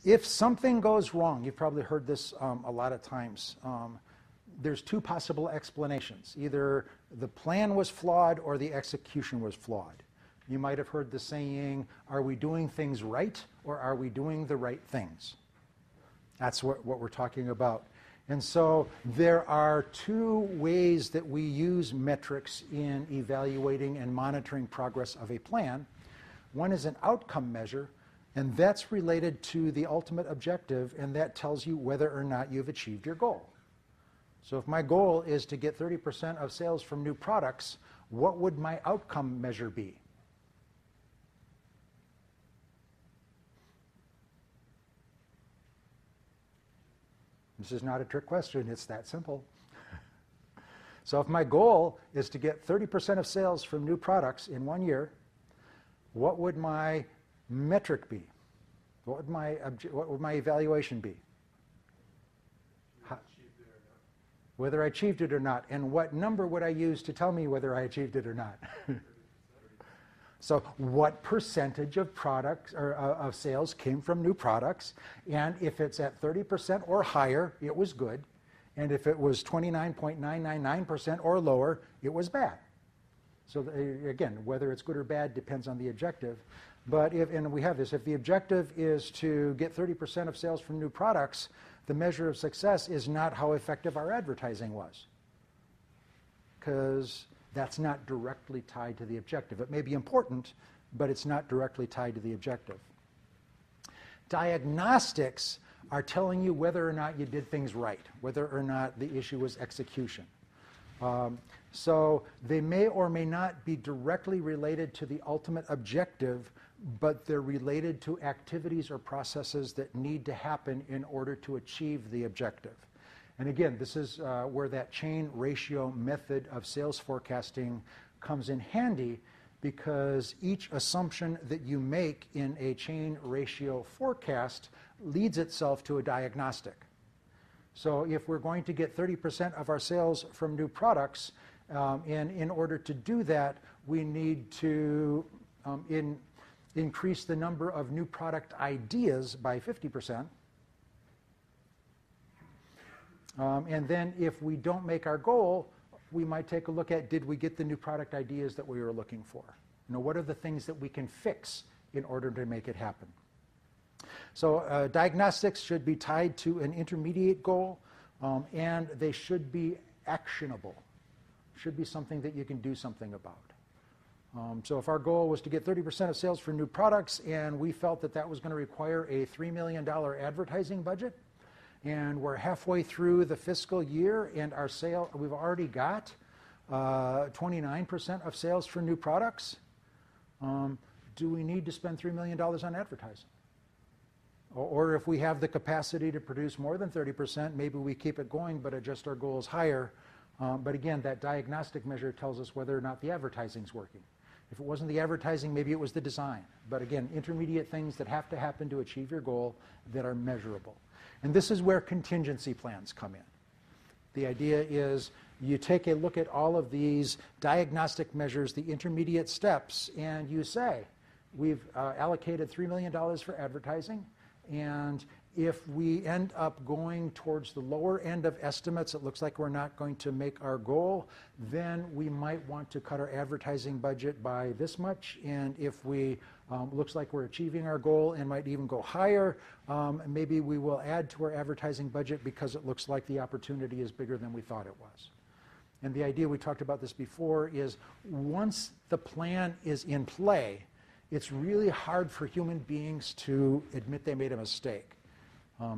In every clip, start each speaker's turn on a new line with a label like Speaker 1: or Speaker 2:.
Speaker 1: If something goes wrong, you've probably heard this a lot of times, there's two possible explanations. Either the plan was flawed or the execution was flawed. You might have heard the saying, are we doing things right or are we doing the right things? That's what we're talking about. And so there are two ways that we use metrics in evaluating and monitoring progress of a plan. One is an outcome measure, and that's related to the ultimate objective, and that tells you whether or not you've achieved your goal. So if my goal is to get 30% of sales from new products, what would my outcome measure be? This is not a trick question, it's that simple. So if my goal is to get 30% of sales from new products in 1 year, what would my metric be? What would my evaluation be? Whether I achieved it or not. And what number would I use to tell me whether I achieved it or not? So what percentage of products or of sales came from new products? And if it's at 30% or higher, it was good. And if it was 29.999% or lower, it was bad. So again, whether it's good or bad depends on the objective. But and we have this, if the objective is to get 30% of sales from new products, the measure of success is not how effective our advertising was, because that's not directly tied to the objective. It may be important, but it's not directly tied to the objective. Diagnostics are telling you whether or not you did things right, whether or not the issue was execution. So they may or may not be directly related to the ultimate objective, but they're related to activities or processes that need to happen in order to achieve the objective. And again, this is where that chain ratio method of sales forecasting comes in handy, because each assumption that you make in a chain ratio forecast leads itself to a diagnostic. So if we're going to get 30% of our sales from new products, and in order to do that, we need to increase the number of new product ideas by 50%. And then if we don't make our goal, we might take a look at, did we get the new product ideas that we were looking for? You know, what are the things that we can fix in order to make it happen? So diagnostics should be tied to an intermediate goal, and they should be actionable. Should be something that you can do something about. So if our goal was to get 30% of sales for new products, and we felt that that was going to require a $3 million advertising budget, and we're halfway through the fiscal year, and our sale, we've already got 29% of sales for new products, do we need to spend $3 million on advertising? Or if we have the capacity to produce more than 30%, maybe we keep it going but adjust our goals higher. But again, that diagnostic measure tells us whether or not the advertising's working. If it wasn't the advertising, maybe it was the design. But again, intermediate things that have to happen to achieve your goal that are measurable. And this is where contingency plans come in. The idea is you take a look at all of these diagnostic measures, the intermediate steps, and you say, we've allocated $3 million for advertising, and if we end up going towards the lower end of estimates, it looks like we're not going to make our goal, then we might want to cut our advertising budget by this much. And if we looks like we're achieving our goal and might even go higher, maybe we will add to our advertising budget because it looks like the opportunity is bigger than we thought it was. And the idea, we talked about this before, is once the plan is in play, it's really hard for human beings to admit they made a mistake.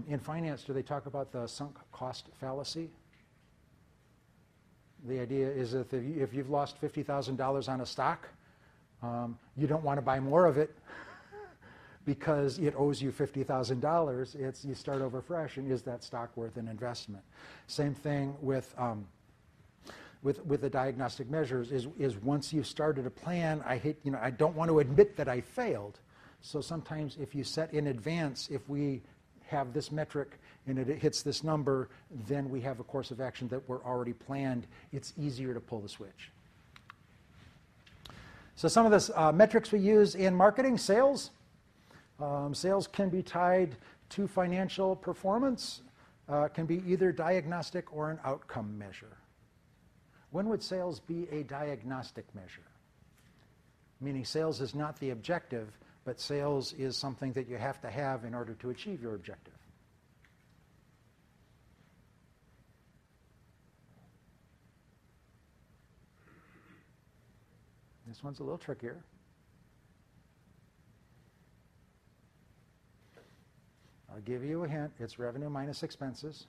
Speaker 1: In finance, do they talk about the sunk cost fallacy? The idea is that if you've lost $50,000 on a stock, you don't want to buy more of it because it owes you $50,000. You start over fresh, and is that stock worth an investment? Same thing with the diagnostic measures is once you've started a plan, I don't want to admit that I failed. So sometimes if you set in advance, if we have this metric and it hits this number, then we have a course of action that we're already planned. It's easier to pull the switch. So some of the metrics we use in marketing, sales, Sales can be tied to financial performance, can be either diagnostic or an outcome measure. When would sales be a diagnostic measure? Meaning sales is not the objective, but sales is something that you have to have in order to achieve your objective. This one's a little trickier. I'll give you a hint. It's revenue minus expenses.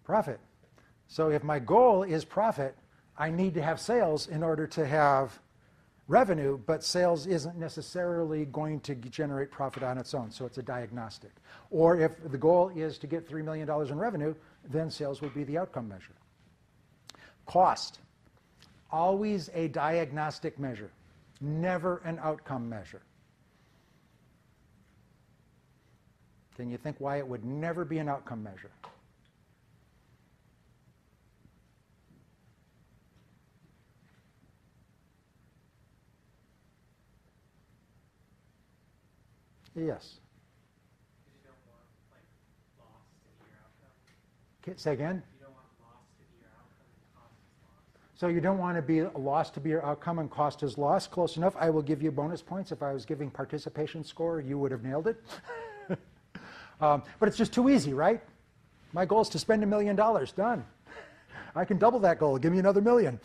Speaker 1: Profit. So if my goal is profit, I need to have sales in order to have revenue, but sales isn't necessarily going to generate profit on its own, so it's a diagnostic. Or if the goal is to get $3 million in revenue, then sales would be the outcome measure. Cost. Always a diagnostic measure, never an outcome measure. Can you think why it would never be an outcome measure? Yes.
Speaker 2: You don't want loss to be your outcome.
Speaker 1: Okay, say again?
Speaker 2: You don't want loss to be your outcome and cost is loss.
Speaker 1: So you don't want to be a loss to be your outcome and cost is loss. Close enough. I will give you bonus points. If I was giving participation score, you would have nailed it. But it's just too easy, right? My goal is to spend $1 million. Done. I can double that goal. Give me another $1 million.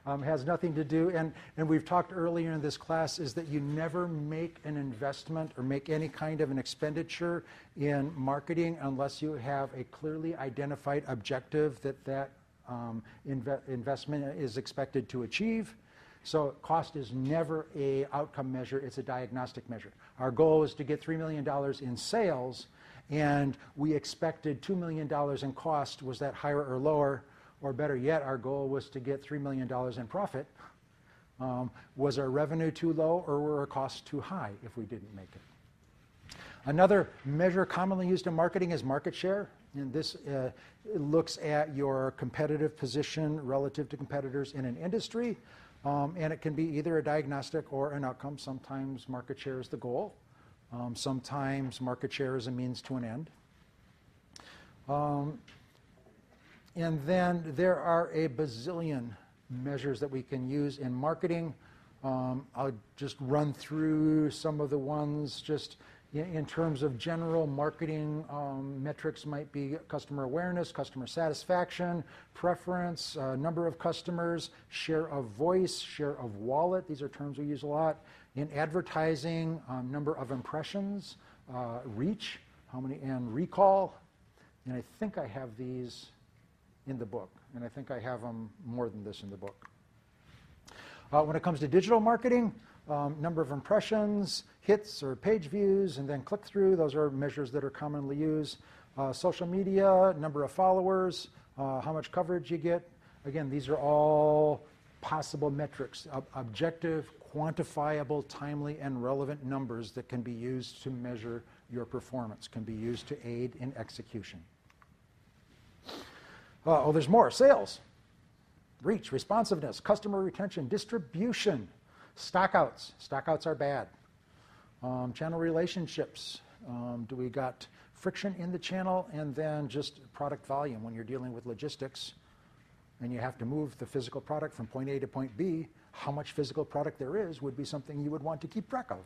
Speaker 1: Has nothing to do, and we've talked earlier in this class, is that you never make an investment or make any kind of an expenditure in marketing unless you have a clearly identified objective that investment is expected to achieve. So cost is never an outcome measure, it's a diagnostic measure. Our goal is to get $3 million in sales, and we expected $2 million in cost. Was that higher or lower? Or better yet, our goal was to get $3 million in profit. Was our revenue too low, or were our costs too high if we didn't make it? Another measure commonly used in marketing is market share. And this looks at your competitive position relative to competitors in an industry. And it can be either a diagnostic or an outcome. Sometimes market share is the goal. Sometimes market share is a means to an end. And then there are a bazillion measures that we can use in marketing. I'll just run through some of the ones just in terms of general marketing metrics. Might be customer awareness, customer satisfaction, preference, number of customers, share of voice, share of wallet. These are terms we use a lot. In advertising, number of impressions, reach, how many, and recall. And I think I have these in the book, and I think I have them more than this in the book. When it comes to digital marketing, number of impressions, hits or page views, and then click-through, those are measures that are commonly used. Social media, number of followers, how much coverage you get. Again, these are all possible metrics, objective, quantifiable, timely, and relevant numbers that can be used to measure your performance, can be used to aid in execution. There's more. Sales, reach, responsiveness, customer retention, distribution, stockouts. Stockouts are bad. Channel relationships. Do we got friction in the channel? And then just product volume. When you're dealing with logistics and you have to move the physical product from point A to point B, how much physical product there is would be something you would want to keep track of.